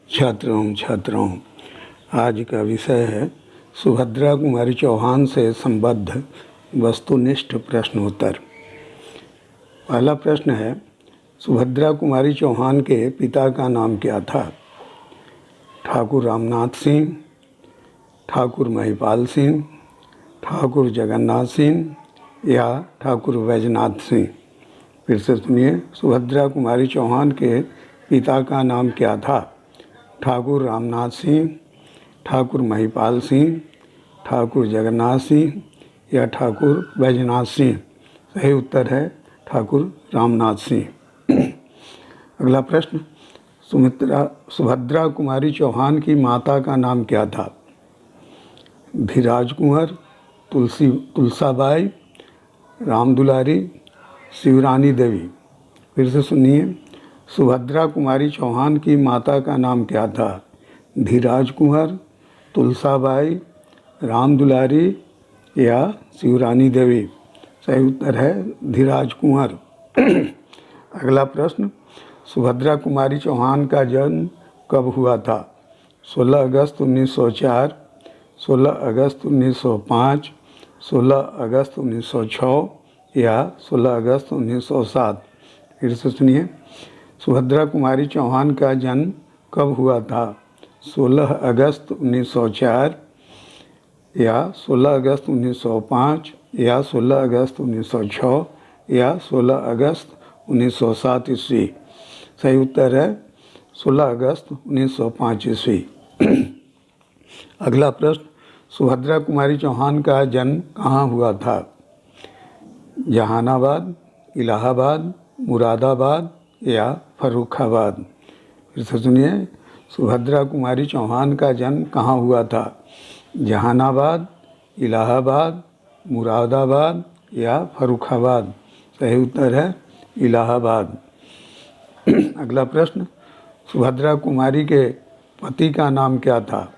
छात्राओं आज का विषय है सुभद्रा कुमारी चौहान से संबद्ध वस्तुनिष्ठ प्रश्नोत्तर। पहला प्रश्न है, सुभद्रा कुमारी चौहान के पिता का नाम क्या था? ठाकुर रामनाथ सिंह, ठाकुर महिपाल सिंह, ठाकुर जगन्नाथ सिंह या ठाकुर बैजनाथ सिंह। फिर से सुनिए, सुभद्रा कुमारी चौहान के पिता का नाम क्या था? ठाकुर रामनाथ सिंह, ठाकुर महिपाल सिंह, ठाकुर जगन्नाथ सिंह या ठाकुर बैजनाथ सिंह। सही उत्तर है ठाकुर रामनाथ सिंह। अगला प्रश्न, सुभद्रा कुमारी चौहान की माता का नाम क्या था? धीराज कुंवर, तुलसाबाई, रामदुलारी, शिवरानी देवी। फिर से सुनिए, सुभद्रा कुमारी चौहान की माता का नाम क्या था? धीराज कुंवर, तुलसाबाई, रामदुलारी या शिवरानी देवी। सही उत्तर है धीराज कुंवर। अगला प्रश्न, सुभद्रा कुमारी चौहान का जन्म कब हुआ था? 16 अगस्त 1904, 16 अगस्त 1905, 16 अगस्त 1906 या 16 अगस्त 1907। फिर से सुनिए, सुभद्रा कुमारी चौहान का जन्म कब हुआ था? 16 अगस्त 1904 या 16 अगस्त 1905 या 16 अगस्त 1906 या 16 अगस्त 1907 ईस्वी। सही उत्तर है 16 अगस्त 1905 ईस्वी। अगला प्रश्न, सुभद्रा कुमारी चौहान का जन्म कहाँ हुआ था? जहानाबाद, इलाहाबाद, मुरादाबाद या फर्रुखाबाद। फिर से सुनिए, सुभद्रा कुमारी चौहान का जन्म कहाँ हुआ था? जहानाबाद, इलाहाबाद, मुरादाबाद या फर्रुखाबाद। सही उत्तर है इलाहाबाद। अगला प्रश्न, सुभद्रा कुमारी के पति का नाम क्या था?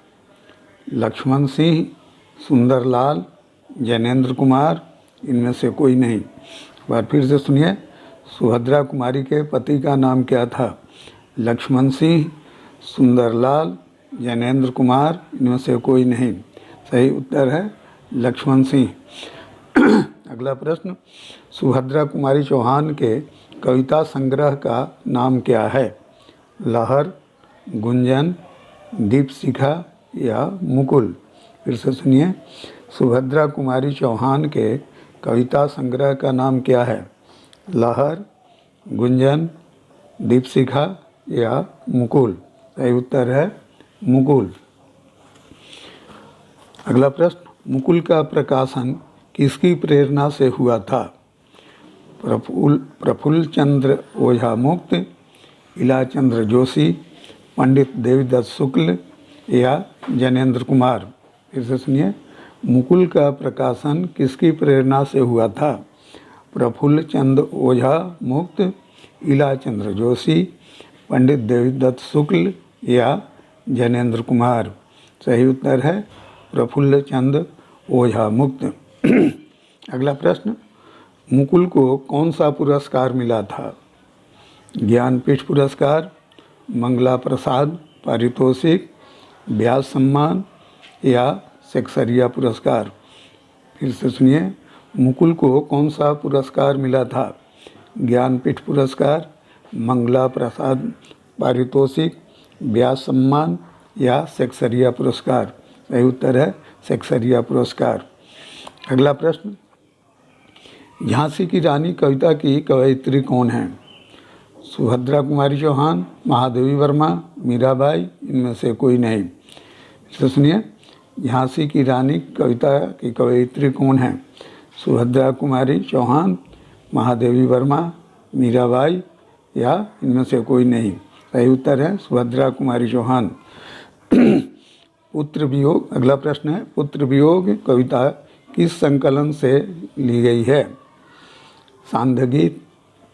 लक्ष्मण सिंह, सुंदरलाल, जैनेन्द्र कुमार, इनमें से कोई नहीं। एक बार फिर से सुनिए, सुभद्रा कुमारी के पति का नाम क्या था? लक्ष्मण सिंह, सुंदरलाल, जैनेन्द्र कुमार, इनमें से कोई नहीं। सही उत्तर है लक्ष्मण सिंह। अगला प्रश्न, सुभद्रा कुमारी चौहान के कविता संग्रह का नाम क्या है? लहर, गुंजन, दीपशिखा या मुकुल। फिर से सुनिए, सुभद्रा कुमारी चौहान के कविता संग्रह का नाम क्या है? लहर, गुंजन, दीपशिखा या मुकुल। सही उत्तर है मुकुल। अगला प्रश्न, मुकुल का प्रकाशन किसकी प्रेरणा से हुआ था? प्रफुल्ल चंद्र ओझा मुक्त, इलाचंद्र जोशी, पंडित देवीदत्त शुक्ल या जैनेन्द्र कुमार। फिर से सुनिए, मुकुल का प्रकाशन किसकी प्रेरणा से हुआ था? प्रफुल्ल चंद्र ओझा मुक्त, इलाचंद्र जोशी, पंडित देवीदत्त शुक्ल या जैनेन्द्र कुमार। सही उत्तर है प्रफुल्ल चंद्र ओझा मुक्त। अगला प्रश्न, मुकुल को कौन सा पुरस्कार मिला था? ज्ञानपीठ पुरस्कार, मंगला प्रसाद पारितोषिक, व्यास सम्मान या शेक्सपियर पुरस्कार। फिर से सुनिए, मुकुल को कौन सा पुरस्कार मिला था? ज्ञानपीठ पुरस्कार, मंगला प्रसाद पारितोषिक, व्यास सम्मान या शेक्सपियर पुरस्कार। सही उत्तर है शेक्सपियर पुरस्कार। अगला प्रश्न, झांसी की रानी कविता की कवयित्री कौन है? सुभद्रा कुमारी चौहान, महादेवी वर्मा, मीराबाई, इनमें से कोई नहीं। तो सुनिए, झांसी की रानी कविता की कवयित्री कौन है? सुभद्रा कुमारी चौहान, महादेवी वर्मा, मीराबाई या इनमें से कोई नहीं। सही उत्तर है सुभद्रा कुमारी चौहान। पुत्र वियोग। अगला प्रश्न है, पुत्र वियोग कविता किस संकलन से ली गई है? सांध्य,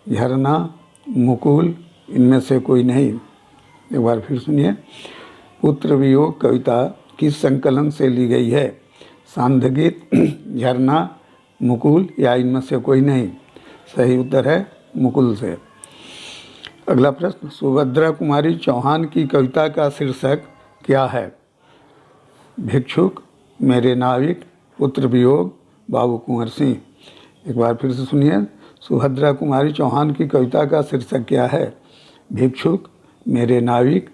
झरना, मुकुल, इनमें से कोई नहीं। एक बार फिर सुनिए, पुत्र वियोग कविता किस संकलन से ली गई है? सांध्य, झरना, मुकुल या इनमें से कोई नहीं। सही उत्तर है मुकुल से। अगला प्रश्न, सुभद्रा कुमारी चौहान की कविता का शीर्षक क्या है? भिक्षुक, मेरे नाविक, पुत्र वियोग, बाबू कुंवर सिंह। एक बार फिर से सुनिए, सुभद्रा कुमारी चौहान की कविता का शीर्षक क्या है? भिक्षुक, मेरे नाविक,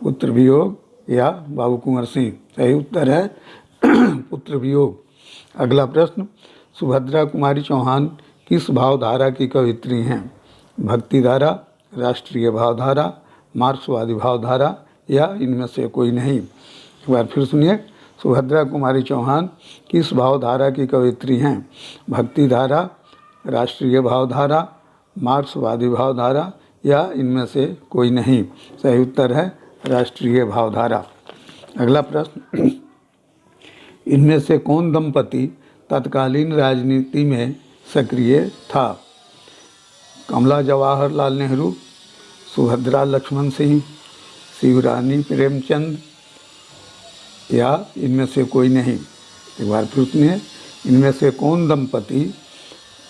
पुत्र वियोग या बाबू कुंवर सिंह। सही उत्तर है पुत्र वियोग। अगला प्रश्न, सुभद्रा कुमारी चौहान किस भावधारा की कवित्री हैं? भक्ति धारा, राष्ट्रीय भावधारा, मार्क्सवादी भावधारा या इनमें से कोई नहीं। एक बार फिर सुनिए, सुभद्रा कुमारी चौहान किस भावधारा की कवित्री हैं? भक्ति धारा, राष्ट्रीय भावधारा, मार्क्सवादी भावधारा या इनमें से कोई नहीं। सही उत्तर है राष्ट्रीय भावधारा। अगला प्रश्न, इनमें से कौन दंपति तत्कालीन राजनीति में सक्रिय था? कमला जवाहरलाल नेहरू, सुभद्रा लक्ष्मण सिंह, शिवरानी प्रेमचंद या इनमें से कोई नहीं। एक बार फिर सुनिए, इनमें से कौन दंपति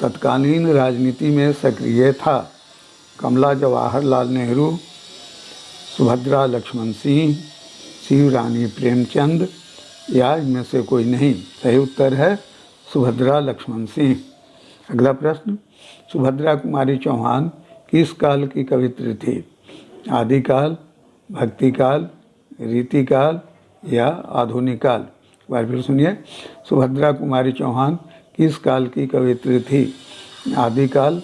तत्कालीन राजनीति में सक्रिय था? कमला जवाहरलाल नेहरू, सुभद्रा लक्ष्मण सिंह, शिवरानी प्रेमचंद या इनमें से कोई नहीं। सही उत्तर है सुभद्रा लक्ष्मण सिंह। अगला प्रश्न, सुभद्रा कुमारी चौहान किस काल की कवित्री थी? आदिकाल, भक्तिकाल, रीतिकाल या आधुनिक काल। एक बार फिर सुनिए, सुभद्रा कुमारी चौहान किस काल की कवित्री थी? आदिकाल,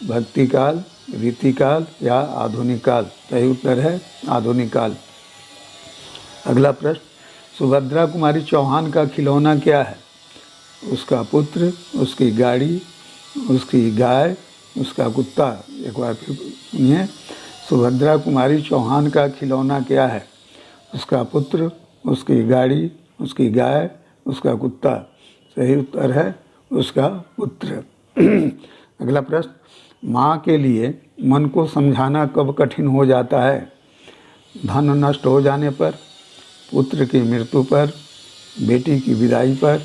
भक्तिकाल, रीतिकाल या आधुनिक काल। सही उत्तर है आधुनिक काल। अगला प्रश्न, सुभद्रा कुमारी चौहान का खिलौना क्या है? उसका पुत्र, उसकी गाड़ी, उसकी गाय, उसका कुत्ता। एक बार फिर सुनिए, सुभद्रा कुमारी चौहान का खिलौना क्या है? उसका पुत्र, उसकी गाड़ी, उसकी गाय, उसका कुत्ता। सही उत्तर है उसका पुत्र। अगला प्रश्न, माँ के लिए मन को समझाना कब कठिन हो जाता है? धन नष्ट हो जाने पर, पुत्र की मृत्यु पर, बेटी की विदाई पर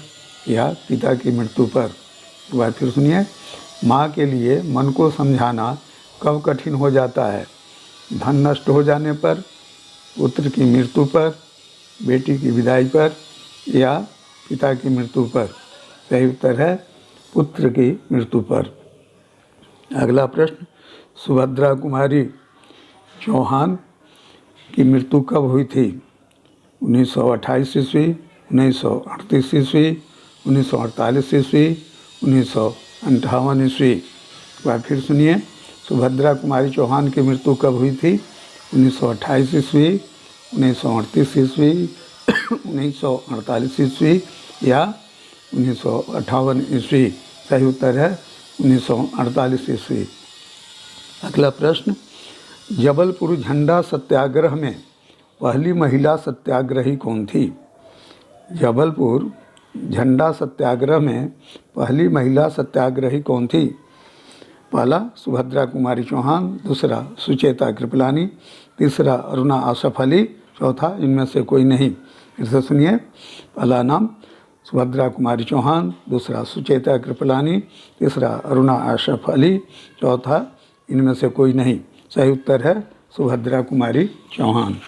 या पिता की मृत्यु पर। एक बार फिर सुनिए, माँ के लिए मन को समझाना कब कठिन हो जाता है? धन नष्ट हो जाने पर, पुत्र की मृत्यु पर, बेटी की विदाई पर या पिता की मृत्यु पर। सही उत्तर है पुत्र की मृत्यु पर। अगला प्रश्न, सुभद्रा कुमारी चौहान की मृत्यु कब हुई थी? 1928 ईस्वी, 1938 ईस्वी, 1948 ईस्वी, 1958 ईस्वी। एक बार फिर सुनिए, सुभद्रा कुमारी चौहान की मृत्यु कब हुई थी? 1928 ईस्वी, 1938 ईस्वी, 1948 ईस्वी या 1958 ईस्वी। सही उत्तर है 1948 ईस्वी। अगला प्रश्न, जबलपुर झंडा सत्याग्रह में पहली महिला सत्याग्रही कौन थी? जबलपुर झंडा सत्याग्रह में पहली महिला सत्याग्रही कौन थी? पहला सुभद्रा कुमारी चौहान, दूसरा सुचेता कृपलानी, तीसरा अरुणा आसफ अली, चौथा इनमें से कोई नहीं। फिर से सुनिए, पहला नाम सुभद्रा कुमारी चौहान, दूसरा सुचेता कृपलानी, तीसरा अरुणा आसफ अली, चौथा इनमें से कोई नहीं। सही उत्तर है सुभद्रा कुमारी चौहान।